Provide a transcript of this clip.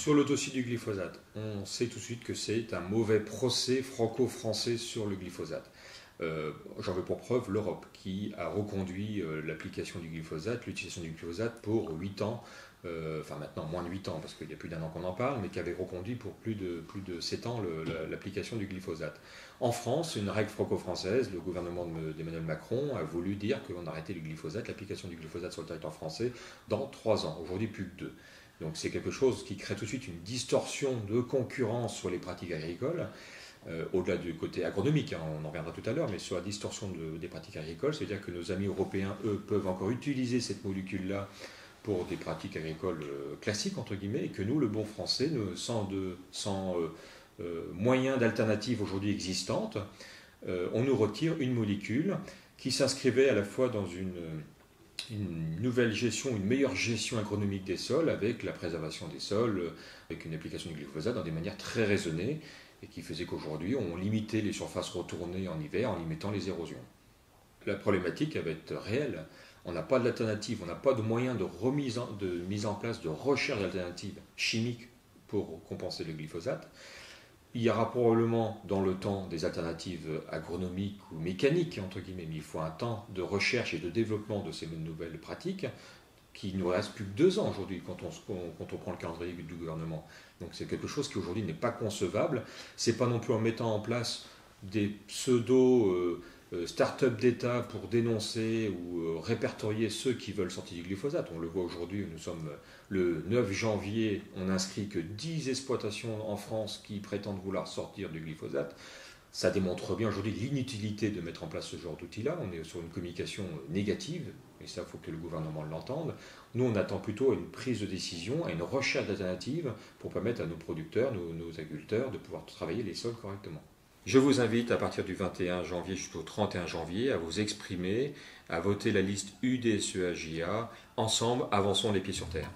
Sur le dossier du glyphosate, on sait tout de suite que c'est un mauvais procès franco-français sur le glyphosate. J'en veux pour preuve l'Europe qui a reconduit l'application du glyphosate, l'utilisation du glyphosate pour 8 ans, enfin maintenant moins de 8 ans parce qu'il y a plus d'1 an qu'on en parle, mais qui avait reconduit pour plus de 7 ans l'application du glyphosate. En France, une règle franco-française, le gouvernement d'Emmanuel Macron a voulu dire qu'on arrêtait le glyphosate, l'application du glyphosate sur le territoire français dans 3 ans, aujourd'hui plus que 2. Donc c'est quelque chose qui crée tout de suite une distorsion de concurrence sur les pratiques agricoles, au-delà du côté agronomique, hein, on en reviendra tout à l'heure, mais sur la distorsion des pratiques agricoles, c'est-à-dire que nos amis européens, eux, peuvent encore utiliser cette molécule-là pour des pratiques agricoles classiques, entre guillemets, et que nous, le bon français, sans moyens d'alternatives aujourd'hui existantes, on nous retire une molécule qui s'inscrivait à la fois dans une nouvelle gestion, une meilleure gestion agronomique des sols avec la préservation des sols, avec une application du glyphosate dans des manières très raisonnées et qui faisait qu'aujourd'hui on limitait les surfaces retournées en hiver en limitant les érosions. La problématique va être réelle. On n'a pas d'alternative, on n'a pas de moyen de mise en place de recherche d'alternatives chimiques pour compenser le glyphosate. Il y aura probablement dans le temps des alternatives agronomiques ou mécaniques, entre guillemets, mais il faut un temps de recherche et de développement de ces nouvelles pratiques qui ne nous reste plus que 2 ans aujourd'hui quand on prend le calendrier du gouvernement. Donc c'est quelque chose qui aujourd'hui n'est pas concevable. Ce n'est pas non plus en mettant en place des pseudo start-up d'État pour dénoncer ou répertorier ceux qui veulent sortir du glyphosate. On le voit aujourd'hui, nous sommes le 9 janvier, on n'inscrit que 10 exploitations en France qui prétendent vouloir sortir du glyphosate. Ça démontre bien aujourd'hui l'inutilité de mettre en place ce genre d'outil-là. On est sur une communication négative, et ça, il faut que le gouvernement l'entende. Nous, on attend plutôt à une prise de décision, à une recherche d'alternatives pour permettre à nos producteurs, nos agriculteurs, de pouvoir travailler les sols correctement. Je vous invite à partir du 21 janvier jusqu'au 31 janvier à vous exprimer, à voter la liste UDSEAJA. Ensemble, avançons les pieds sur terre.